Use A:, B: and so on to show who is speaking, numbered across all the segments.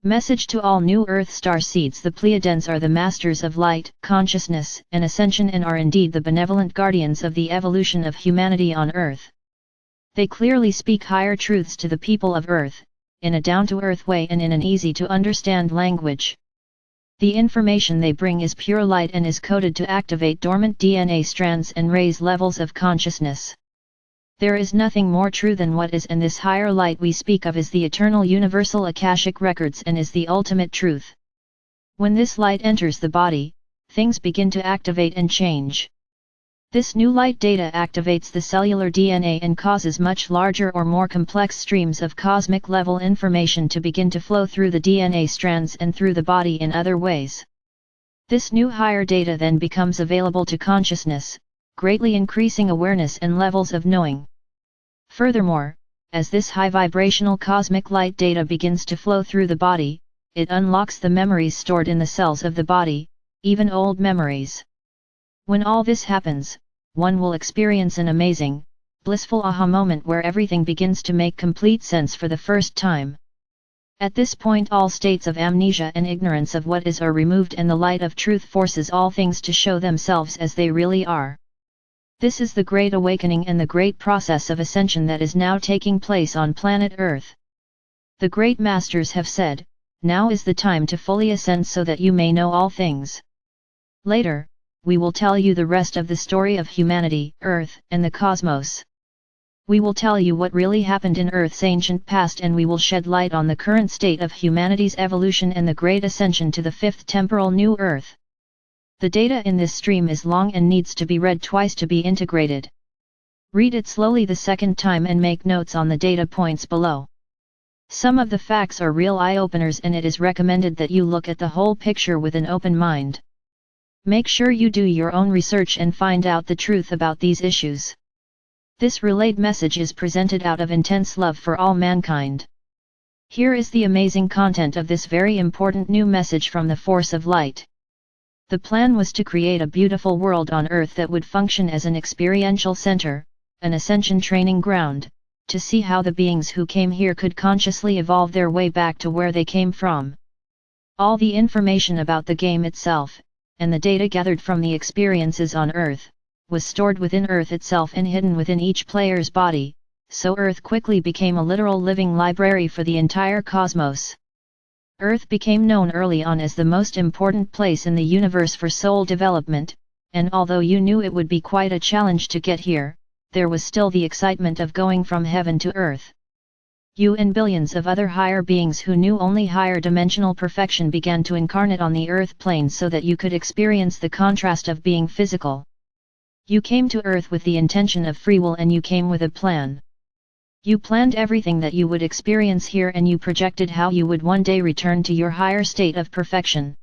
A: Message to all new Earth star seeds: the Pleiadians are the masters of light, consciousness, and ascension, and are indeed the benevolent guardians of the evolution of humanity on Earth. They clearly speak higher truths to the people of Earth, in a down-to-earth way and in an easy-to-understand language. The information they bring is pure light and is coded to activate dormant DNA strands and raise levels of consciousness. There is nothing more true than what is, and this higher light we speak of is the eternal universal Akashic records and is the ultimate truth. When this light enters the body, things begin to activate and change. This new light data activates the cellular DNA and causes much larger or more complex streams of cosmic level information to begin to flow through the DNA strands and through the body in other ways. This new higher data then becomes available to consciousness, greatly increasing awareness and levels of knowing. Furthermore, as this high vibrational cosmic light data begins to flow through the body, it unlocks the memories stored in the cells of the body, even old memories. When all this happens, one will experience an amazing, blissful aha moment where everything begins to make complete sense for the first time. At this point all states of amnesia and ignorance of what is are removed, and the light of truth forces all things to show themselves as they really are. This is the Great Awakening and the great process of ascension that is now taking place on planet Earth. The great masters have said, now is the time to fully ascend so that you may know all things. Later, we will tell you the rest of the story of humanity, Earth, and the cosmos. We will tell you what really happened in Earth's ancient past, and we will shed light on the current state of humanity's evolution and the great ascension to the fifth temporal new Earth. The data in this stream is long and needs to be read twice to be integrated. Read it slowly the second time and make notes on the data points below. Some of the facts are real eye-openers, and it is recommended that you look at the whole picture with an open mind. Make sure you do your own research and find out the truth about these issues. This relayed message is presented out of intense love for all mankind. Here is the amazing content of this very important new message from the Force of Light. The plan was to create a beautiful world on Earth that would function as an experiential center, an ascension training ground, to see how the beings who came here could consciously evolve their way back to where they came from. All the information about the game itself, and the data gathered from the experiences on Earth, was stored within Earth itself and hidden within each player's body, so Earth quickly became a literal living library for the entire cosmos. Earth became known early on as the most important place in the universe for soul development, and although you knew it would be quite a challenge to get here, there was still the excitement of going from heaven to Earth. You and billions of other higher beings who knew only higher dimensional perfection began to incarnate on the Earth plane so that you could experience the contrast of being physical. You came to Earth with the intention of free will, and you came with a plan. You planned everything that you would experience here, and you projected how you would one day return to your higher state of perfection.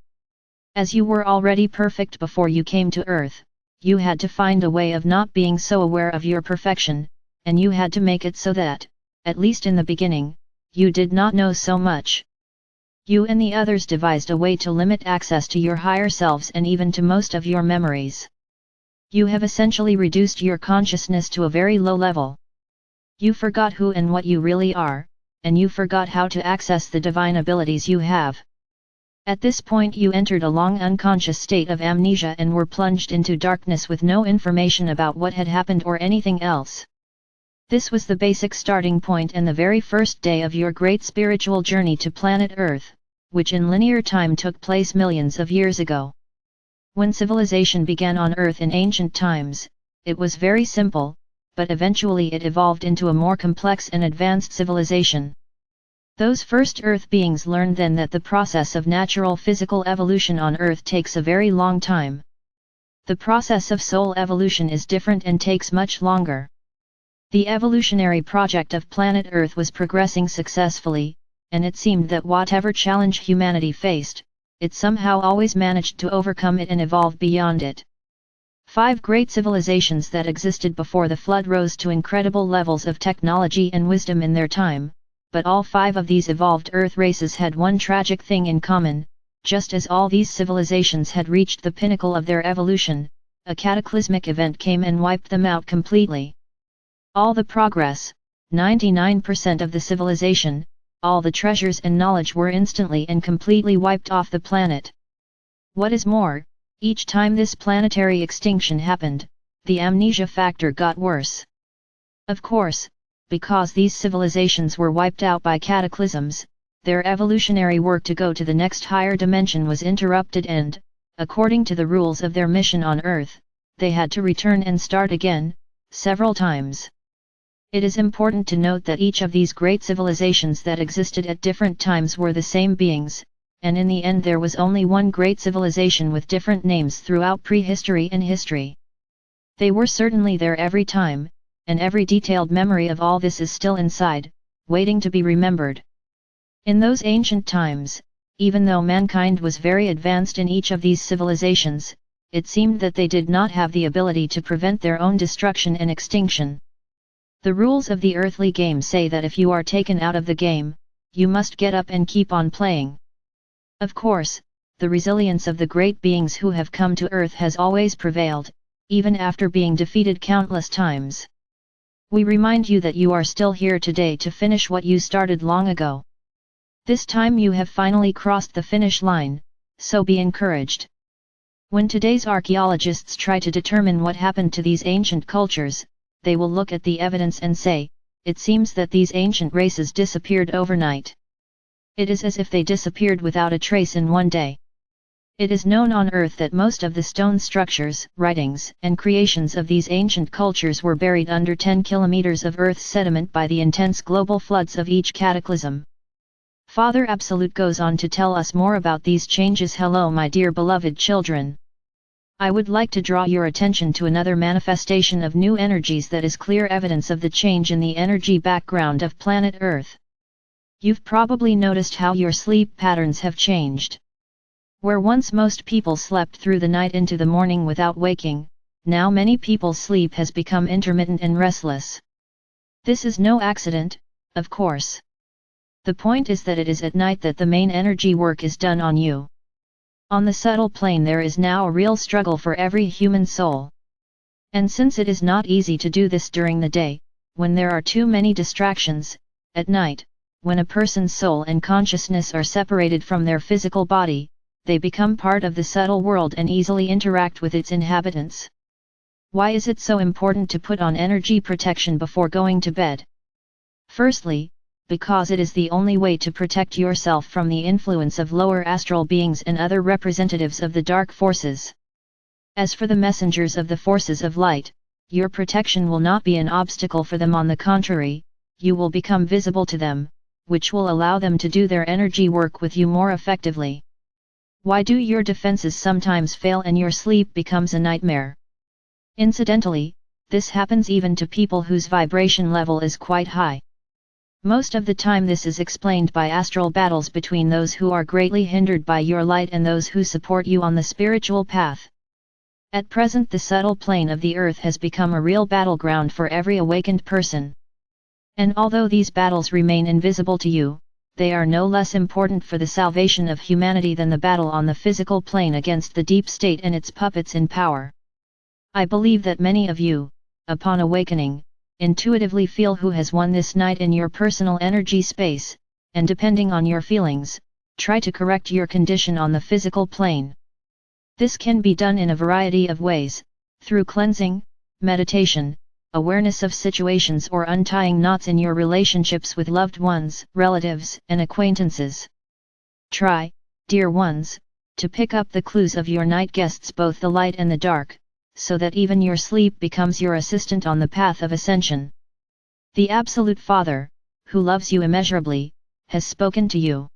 A: As you were already perfect before you came to Earth, you had to find a way of not being so aware of your perfection, and you had to make it so that, at least in the beginning, you did not know so much. You and the others devised a way to limit access to your higher selves and even to most of your memories. You have essentially reduced your consciousness to a very low level. You forgot who and what you really are, and you forgot how to access the divine abilities you have. At this point you entered a long unconscious state of amnesia and were plunged into darkness with no information about what had happened or anything else. This was the basic starting point and the very first day of your great spiritual journey to planet Earth, which in linear time took place millions of years ago. When civilization began on Earth in ancient times, it was very simple, but eventually it evolved into a more complex and advanced civilization. Those first Earth beings learned then that the process of natural physical evolution on Earth takes a very long time. The process of soul evolution is different and takes much longer. The evolutionary project of planet Earth was progressing successfully, and it seemed that whatever challenge humanity faced, it somehow always managed to overcome it and evolve beyond it. 5 great civilizations that existed before the flood rose to incredible levels of technology and wisdom in their time, but all 5 of these evolved Earth races had one tragic thing in common: just as all these civilizations had reached the pinnacle of their evolution, a cataclysmic event came and wiped them out completely. All the progress, 99% of the civilization, all the treasures and knowledge were instantly and completely wiped off the planet. What is more, each time this planetary extinction happened, the amnesia factor got worse. Of course, because these civilizations were wiped out by cataclysms, their evolutionary work to go to the next higher dimension was interrupted and, according to the rules of their mission on Earth, they had to return and start again, several times. It is important to note that each of these great civilizations that existed at different times were the same beings, and in the end there was only one great civilization with different names throughout prehistory and history. They were certainly there every time, and every detailed memory of all this is still inside, waiting to be remembered. In those ancient times, even though mankind was very advanced in each of these civilizations, it seemed that they did not have the ability to prevent their own destruction and extinction. The rules of the earthly game say that if you are taken out of the game, you must get up and keep on playing. Of course, the resilience of the great beings who have come to Earth has always prevailed, even after being defeated countless times. We remind you that you are still here today to finish what you started long ago. This time you have finally crossed the finish line, so be encouraged. When today's archaeologists try to determine what happened to these ancient cultures, they will look at the evidence and say, it seems that these ancient races disappeared overnight. It is as if they disappeared without a trace in one day. It is known on Earth that most of the stone structures, writings, and creations of these ancient cultures were buried under 10 kilometers of Earth's sediment by the intense global floods of each cataclysm. Father Absolute goes on to tell us more about these changes. Hello my dear beloved children. I would like to draw your attention to another manifestation of new energies that is clear evidence of the change in the energy background of planet Earth. You've probably noticed how your sleep patterns have changed. Where once most people slept through the night into the morning without waking, now many people's sleep has become intermittent and restless. This is no accident, of course. The point is that it is at night that the main energy work is done on you. On the subtle plane there is now a real struggle for every human soul. And since it is not easy to do this during the day, when there are too many distractions, at night, when a person's soul and consciousness are separated from their physical body, they become part of the subtle world and easily interact with its inhabitants. Why is it so important to put on energy protection before going to bed? Firstly, because it is the only way to protect yourself from the influence of lower astral beings and other representatives of the dark forces. As for the messengers of the forces of light, your protection will not be an obstacle for them. On the contrary, you will become visible to them, which will allow them to do their energy work with you more effectively. Why do your defenses sometimes fail and your sleep becomes a nightmare? Incidentally, this happens even to people whose vibration level is quite high. Most of the time this is explained by astral battles between those who are greatly hindered by your light and those who support you on the spiritual path. At present the subtle plane of the earth has become a real battleground for every awakened person. And although these battles remain invisible to you, they are no less important for the salvation of humanity than the battle on the physical plane against the deep state and its puppets in power. I believe that many of you, upon awakening, intuitively feel who has won this night in your personal energy space, and depending on your feelings, try to correct your condition on the physical plane. This can be done in a variety of ways, through cleansing, meditation, awareness of situations, or untying knots in your relationships with loved ones, relatives, and acquaintances. Try, dear ones, to pick up the clues of your night guests, both the light and the dark, so that even your sleep becomes your assistant on the path of ascension. The Absolute Father, who loves you immeasurably, has spoken to you.